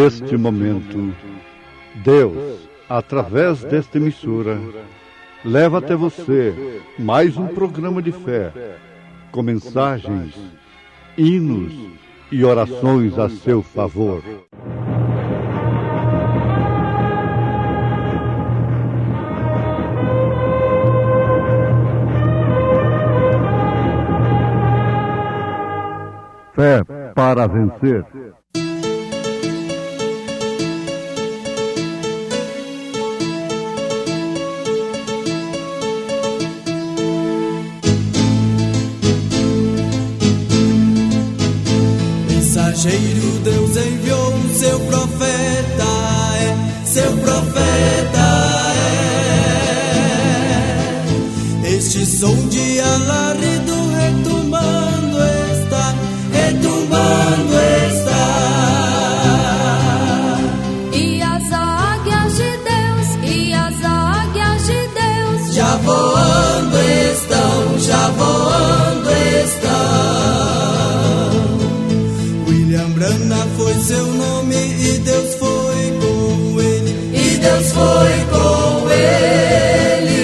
neste momento, Deus, através desta emissora, leva até você mais um programa de fé, com mensagens, hinos e orações a seu favor. Fé para vencer. Mensageiro, Deus enviou o seu profeta, seu profeta é. Este som de alarido retumbando está, retumbando está. E as águias de Deus, e as águias de Deus já voando estão, já voando estão. Brana foi seu nome e Deus foi com ele, e Deus foi com ele.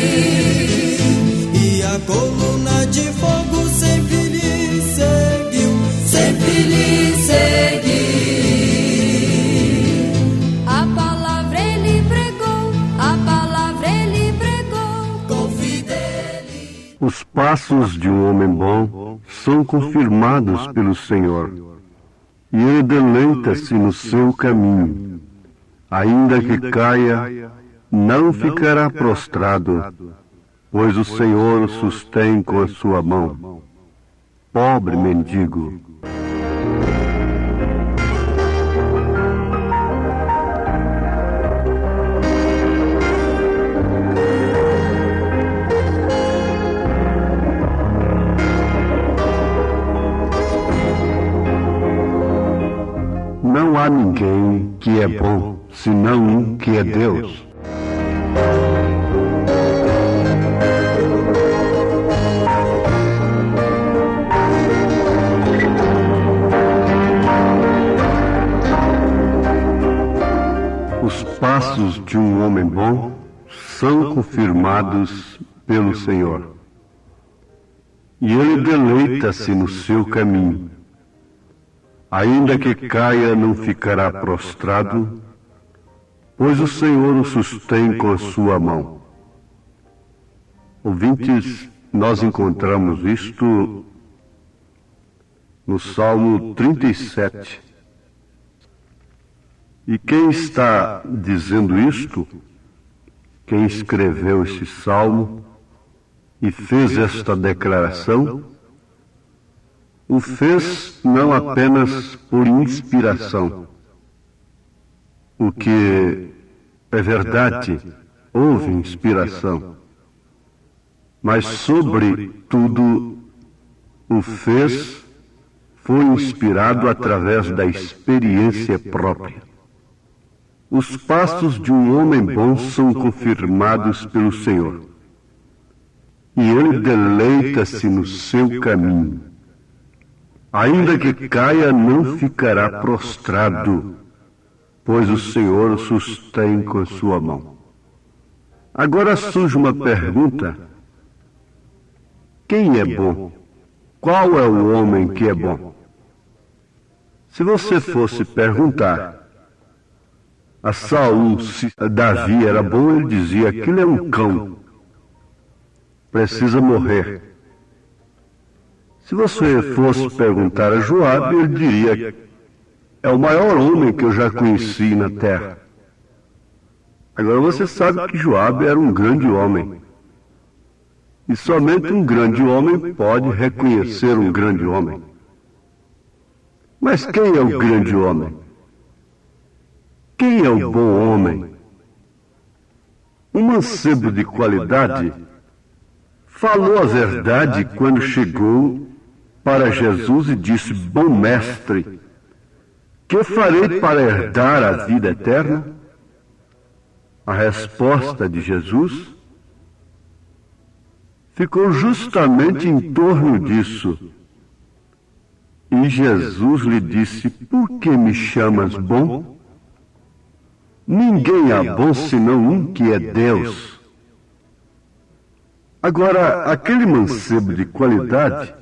E a coluna de fogo sempre lhe seguiu, sempre lhe seguiu. A palavra ele pregou, a palavra ele pregou com fidelidade. Os passos de um homem bom são confirmados pelo Senhor. E ele deleita-se no seu caminho. Ainda que caia, não ficará prostrado, pois o Senhor o sustém com a sua mão. Pobre mendigo. Não há ninguém que é bom, senão um que é Deus. Os passos de um homem bom são confirmados pelo Senhor. E ele deleita-se no seu caminho. Ainda que caia, não ficará prostrado, pois o Senhor o sustém com a sua mão. Ouvintes, nós encontramos isto no Salmo 37. E quem está dizendo isto, quem escreveu esse salmo e fez esta declaração, o fez não apenas por inspiração, o que é verdade, houve inspiração, mas sobretudo o fez foi inspirado através da experiência própria. Os passos de um homem bom são confirmados pelo Senhor, e ele deleita-se no seu caminho. Ainda que caia, não ficará prostrado, pois o Senhor o sustém com a sua mão. Agora surge uma pergunta: quem é bom? Qual é o homem que é bom? Se você fosse perguntar a Saul se Davi era bom, ele dizia: aquilo é um cão, precisa morrer. Se você fosse perguntar a Joabe, ele diria: é o maior homem que eu já conheci na terra. Agora você sabe que Joabe era um grande homem. E somente um grande homem pode reconhecer um grande homem. Mas quem é o grande homem? Quem é o bom homem? Um mancebo de qualidade falou a verdade quando chegou para Jesus e disse: bom mestre, que farei para herdar a vida eterna? A resposta de Jesus ficou justamente em torno disso. E Jesus lhe disse: por que me chamas bom? Ninguém há bom senão um que é Deus. Agora, aquele mancebo de qualidade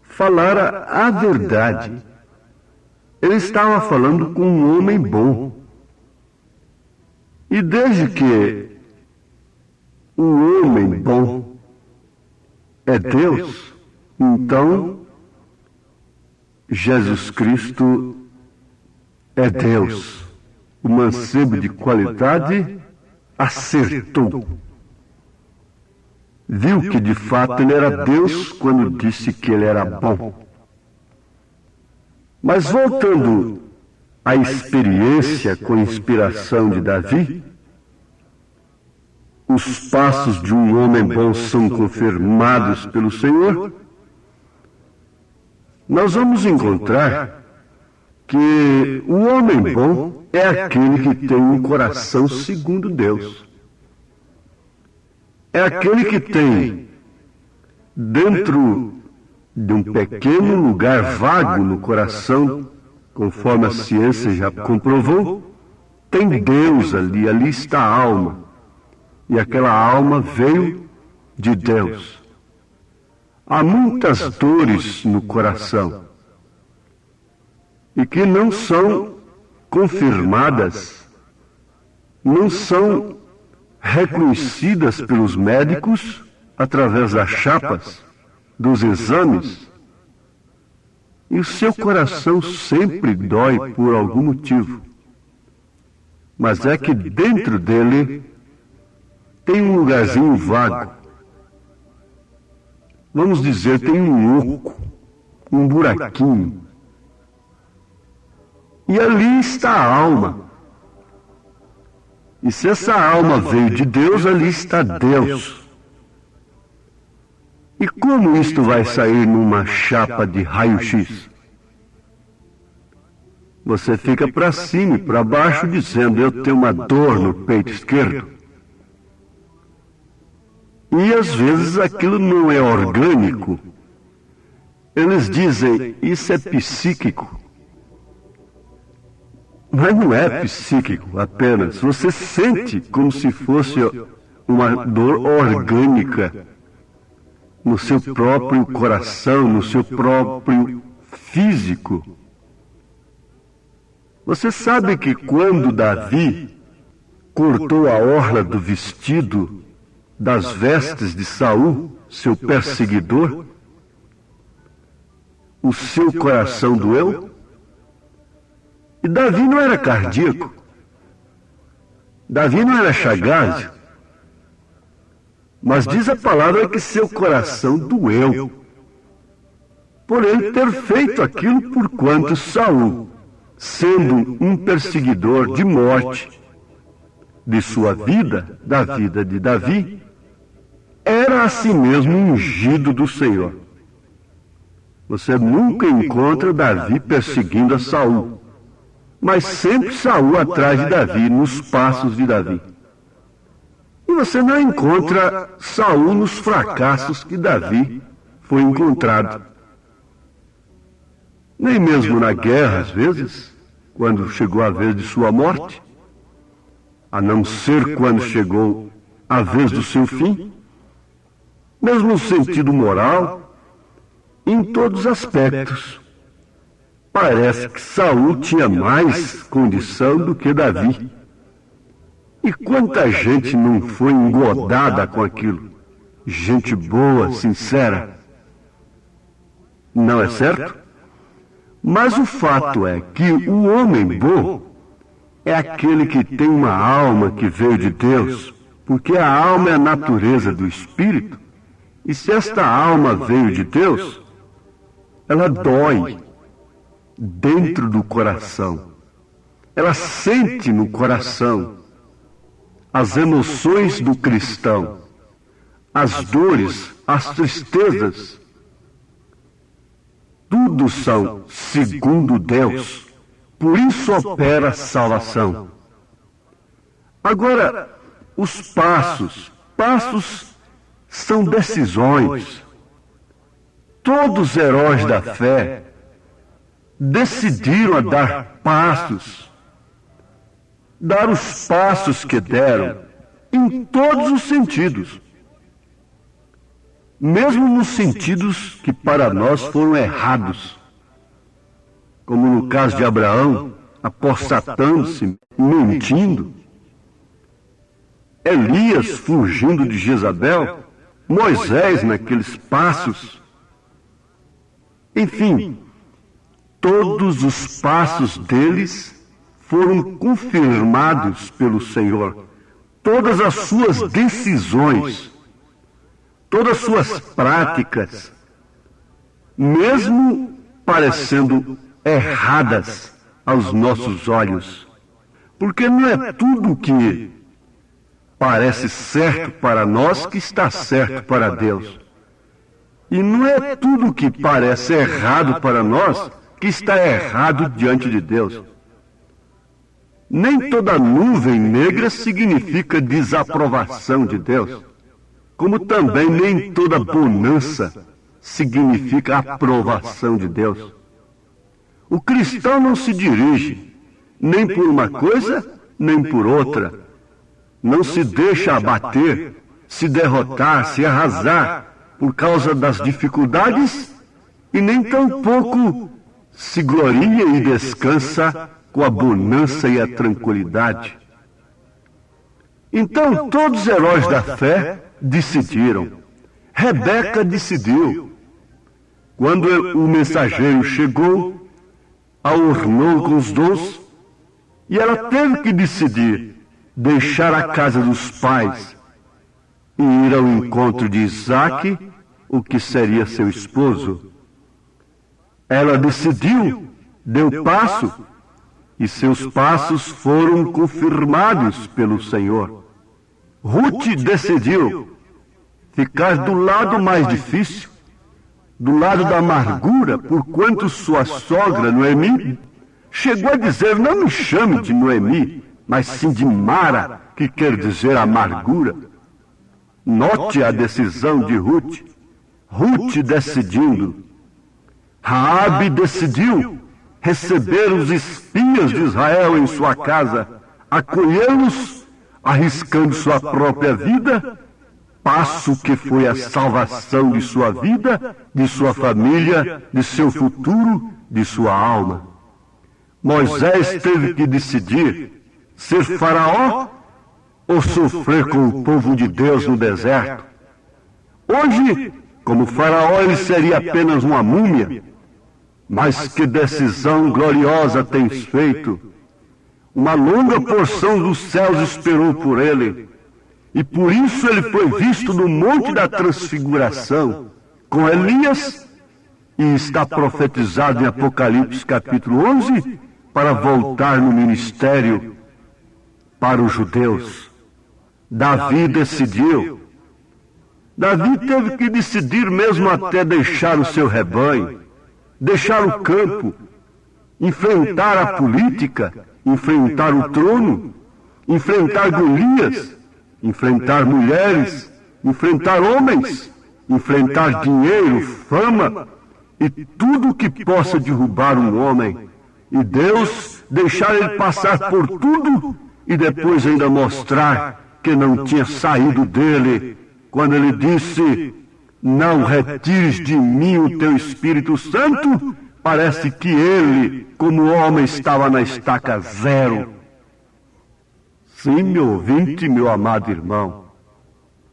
falara a verdade. Ele estava falando com um homem bom. E desde que o homem bom é Deus, então Jesus Cristo é Deus. O mancebo de qualidade acertou. Viu que de fato ele era Deus quando disse que ele era bom. Mas voltando à experiência com inspiração de Davi, os passos de um homem bom são confirmados pelo Senhor. Nós vamos encontrar que o homem bom é aquele que tem um coração segundo Deus. É aquele que tem, dentro de um pequeno lugar vago no coração, conforme a ciência já comprovou, tem Deus ali, ali está a alma. E aquela alma veio de Deus. Há muitas dores no coração e que não são confirmadas, não são reconhecidas pelos médicos através das chapas, dos exames, e o seu coração sempre dói por algum motivo. Mas é que dentro dele tem um lugarzinho vago. Vamos dizer, tem um oco, um buraquinho. E ali está a alma. E se essa alma veio de Deus, ali está Deus. E como isto vai sair numa chapa de raio-x? Você fica para cima e para baixo dizendo, eu tenho uma dor no peito esquerdo. E às vezes aquilo não é orgânico. Eles dizem, isso é psíquico. Mas não é psíquico apenas. Você sente como se fosse uma dor orgânica no seu próprio coração, no seu próprio físico. Você sabe que quando Davi cortou a orla do vestido das vestes de Saul, seu perseguidor, o seu coração doeu? E Davi não era cardíaco. Davi não era chagásio. Mas diz a palavra que seu coração doeu por ele ter feito aquilo, porquanto Saul, sendo um perseguidor de morte de sua vida, da vida de Davi, era assim mesmo ungido do Senhor. Você nunca encontra Davi perseguindo a Saul, mas sempre Saul atrás de Davi, nos passos de Davi. E você não encontra Saul nos fracassos que Davi foi encontrado. Nem mesmo na guerra, às vezes, quando chegou a vez de sua morte, a não ser quando chegou a vez do seu fim, mesmo no sentido moral, em todos os aspectos. Parece que Saul tinha mais condição do que Davi. E quanta gente não foi engodada com aquilo? Gente boa, sincera. Não é certo? Mas o fato é que o homem bom é aquele que tem uma alma que veio de Deus, porque a alma é a natureza do Espírito, e se esta alma veio de Deus, ela dói dentro do coração. Ela sente no coração as emoções do cristão, as dores, as tristezas. Tudo são segundo Deus. Por isso opera a salvação. Agora, os passos são decisões. Todos os heróis da fé decidiram a dar passos dar os passos que deram, em todos os sentidos. Mesmo nos sentidos que para nós foram errados, como no caso de Abraão, apostatando-se, mentindo, Elias fugindo de Jezabel, Moisés naqueles passos. Enfim, todos os passos deles foram confirmados pelo Senhor. Todas as suas decisões, todas as suas práticas, mesmo parecendo erradas aos nossos olhos. Porque não é tudo que parece certo para nós que está certo para Deus. E não é tudo que parece errado para nós que está errado diante de Deus. Nem toda nuvem negra significa desaprovação de Deus, como também nem toda bonança significa aprovação de Deus. O cristão não se dirige nem por uma coisa, nem por outra. Não se deixa abater, se derrotar, se arrasar por causa das dificuldades e nem tampouco se gloria e descansa com a bonança e a tranquilidade. Então todos os heróis da fé decidiram. Rebeca decidiu. Quando o mensageiro chegou, a ornou com os dons e ela teve que decidir deixar a casa dos pais e ir ao encontro de Isaque, o que seria seu esposo. Ela decidiu, deu passo, e seus passos foram confirmados pelo Senhor. Ruth decidiu ficar do lado mais difícil, do lado da amargura, porquanto sua sogra, Noemi, chegou a dizer: não me chame de Noemi, mas sim de Mara, que quer dizer amargura. Note a decisão de Ruth. Ruth decidindo. Raabe decidiu receber os espias de Israel em sua casa, acolhê-los, arriscando sua própria vida, passo que foi a salvação de sua vida, de sua família, de seu futuro, de sua alma. Moisés teve que decidir ser faraó ou sofrer com o povo de Deus no deserto. Hoje, como faraó, ele seria apenas uma múmia. Mas que decisão gloriosa tens feito! Uma longa porção dos céus esperou por ele. E por isso ele foi visto no Monte da Transfiguração com Elias, e está profetizado em Apocalipse capítulo 11, para voltar no ministério para os judeus. Davi decidiu. Davi teve que decidir mesmo até deixar o seu rebanho, deixar o campo, enfrentar a política, enfrentar o trono, enfrentar Golias, enfrentar mulheres, enfrentar homens, enfrentar dinheiro, fama e tudo que possa derrubar um homem. E Deus deixar ele passar por tudo e depois ainda mostrar que não tinha saído dele, quando ele disse: não retires de mim o teu Espírito Santo. Parece que ele, como homem, estava na estaca zero. Sim, meu ouvinte, meu amado irmão,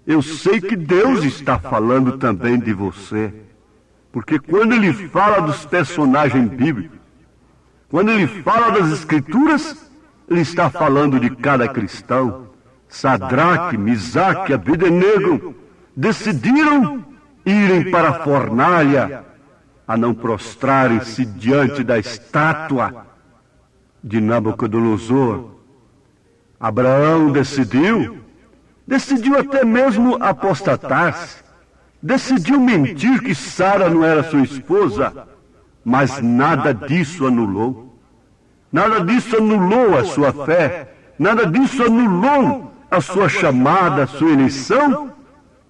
eu sei que Deus está falando também de você, porque quando ele fala dos personagens bíblicos, quando ele fala das Escrituras, ele está falando de cada cristão. Sadraque, Misaque, Abednego decidiram irem para a fornalha, a não prostrarem-se diante da estátua de Nabucodonosor. Abraão decidiu até mesmo apostatar-se, decidiu mentir que Sara não era sua esposa, mas nada disso anulou. Nada disso anulou a sua fé, nada disso anulou a sua chamada, a sua eleição,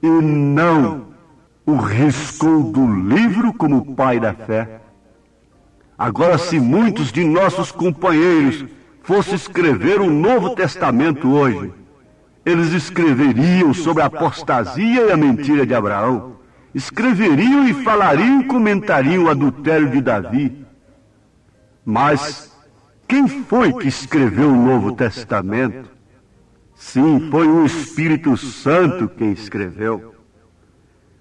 e não o riscou do livro como pai da fé. Agora, se muitos de nossos companheiros fosse escrever um Novo Testamento hoje, eles escreveriam sobre a apostasia e a mentira de Abraão. Escreveriam e falariam e comentariam o adultério de Davi. Mas quem foi que escreveu o Novo Testamento? Sim, foi o Espírito Santo quem escreveu.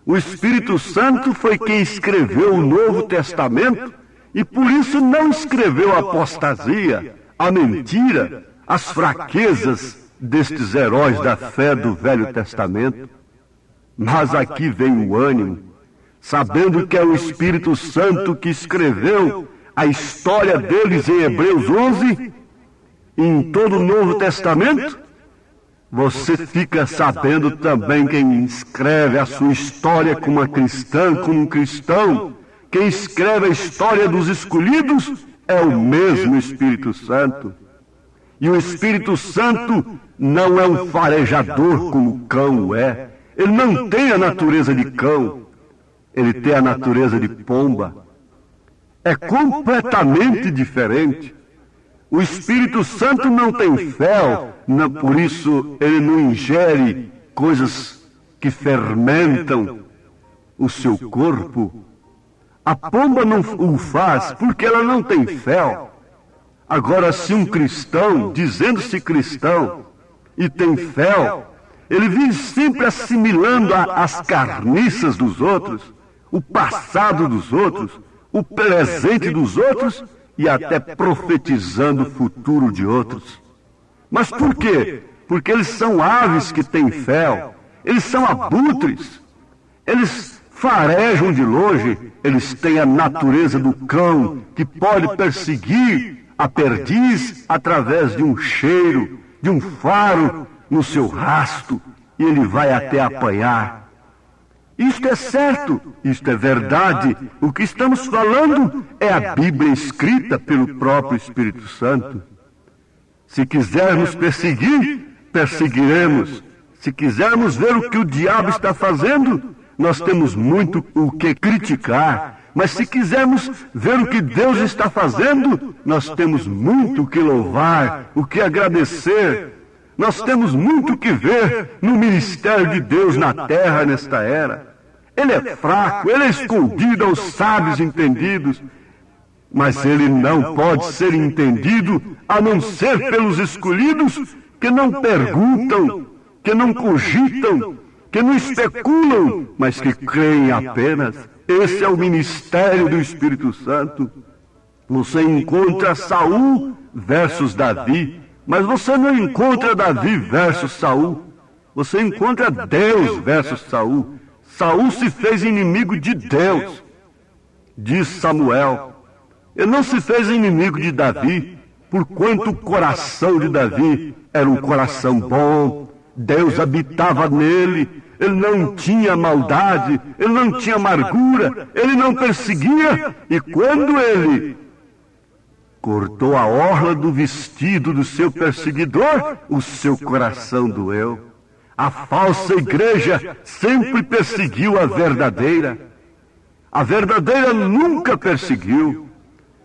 O Espírito Santo foi quem escreveu o Novo Testamento e por isso não escreveu a apostasia, a mentira, as fraquezas destes heróis da fé do Velho Testamento. Mas aqui vem o ânimo, sabendo que é o Espírito Santo que escreveu a história deles em Hebreus 11, e em todo o Novo Testamento, você fica sabendo também quem escreve a sua história como uma cristã, como um cristão. Quem escreve a história dos escolhidos é o mesmo Espírito Santo. E o Espírito Santo não é um farejador como o cão é. Ele não tem a natureza de cão, ele tem a natureza de pomba. É completamente diferente. O Espírito Santo não tem fel, por isso ele não ingere coisas que fermentam o seu corpo. A pomba não o faz porque ela não tem fel. Agora, se um cristão, dizendo-se cristão, e tem fel, ele vive sempre assimilando as carniças dos outros, o passado dos outros, o presente dos outros e até profetizando o futuro de outros. Mas por quê? Porque eles são aves que têm fel, eles são abutres, eles farejam de longe, eles têm a natureza do cão que pode perseguir a perdiz através de um cheiro, de um faro no seu rasto, e ele vai até apanhar. Isto é certo, isto é verdade. O que estamos falando é a Bíblia escrita pelo próprio Espírito Santo. Se quisermos perseguir, perseguiremos. Se quisermos ver o que o diabo está fazendo, nós temos muito o que criticar. Mas se quisermos ver o que Deus está fazendo, nós temos muito o que louvar, o que agradecer. Nós temos muito o que ver no ministério de Deus na terra nesta era. Ele é fraco, ele é escondido aos sábios entendidos, mas ele não pode ser entendido a não ser pelos escolhidos que não perguntam, que não cogitam, que não especulam, mas que creem apenas. Esse é o ministério do Espírito Santo. Você encontra Saul versus Davi, mas você não encontra Davi versus Saul. Você encontra Deus versus Saul. Saul se fez inimigo de Deus, diz Samuel. Ele não se fez inimigo de Davi, porquanto o coração de Davi era um coração bom. Deus habitava nele, ele não tinha maldade, ele não tinha amargura, ele não perseguia. E quando ele cortou a orla do vestido do seu perseguidor, o seu coração doeu. A falsa igreja sempre perseguiu a verdadeira. A verdadeira nunca perseguiu.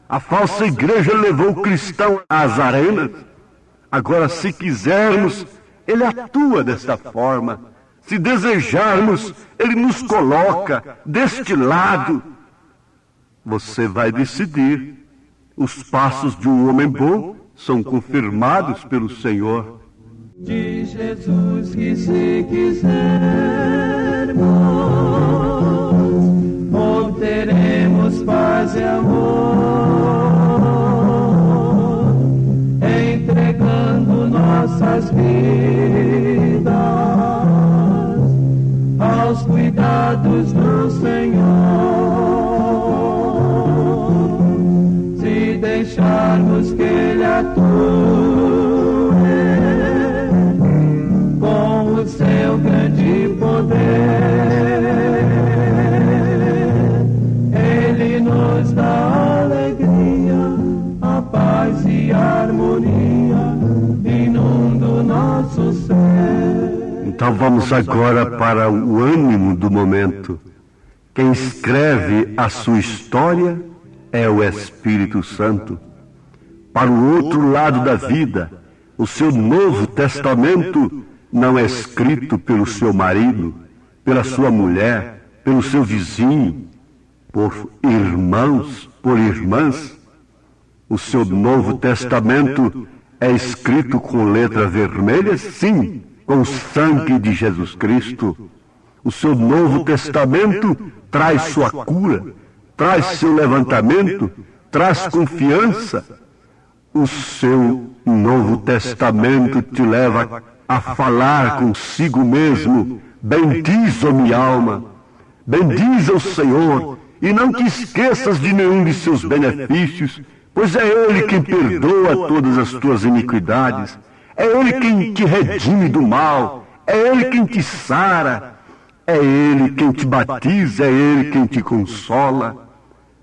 A falsa igreja levou o cristão às arenas. Agora, se quisermos, ele atua desta forma. Se desejarmos, ele nos coloca deste lado. Você vai decidir. Os passos de um homem bom são confirmados pelo Senhor. De Jesus que se quisermos, obteremos paz e amor, entregando nossas vidas aos cuidados do Senhor. Se deixarmos que Ele atue com o seu grande poder, Ele nos dá alegria, a paz e a harmonia, inunda o nosso ser. Então vamos agora para o ânimo do momento. Quem escreve a sua história é o Espírito Santo. para o outro lado da vida. O seu Novo Testamento não é escrito pelo seu marido, pela sua mulher, pelo seu vizinho, por irmãos, por irmãs. O seu Novo Testamento é escrito com letra vermelha, sim, com o sangue de Jesus Cristo. O seu Novo Testamento traz sua cura, traz seu levantamento, traz confiança. O seu Novo Testamento te leva a falar consigo mesmo: bendiz, ó minha alma, bendiz ao Senhor, e não te esqueças de nenhum de seus benefícios, pois é Ele quem perdoa todas as tuas iniquidades, é Ele quem te redime do mal, é Ele quem te sara, é Ele quem te batiza, é Ele quem te consola.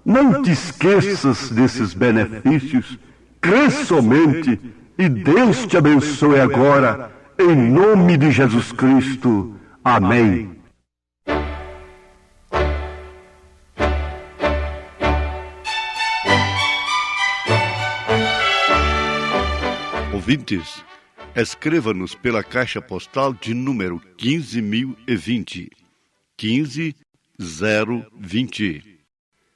Não te esqueças desses benefícios, crê somente, e Deus te abençoe agora, em nome de Jesus Cristo. Amém. Ouvintes, escreva-nos pela caixa postal de número 15.020, 15020,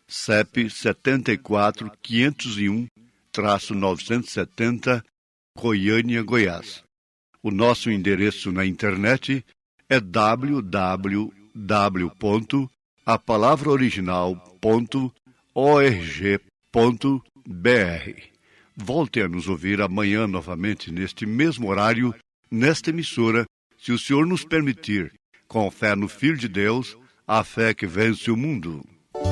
CEP 74.501-970, Goiânia, Goiás. O nosso endereço na internet é www.apalavraoriginal.org.br. Volte a nos ouvir amanhã novamente neste mesmo horário, nesta emissora, se o Senhor nos permitir, com fé no Filho de Deus, a fé que vence o mundo.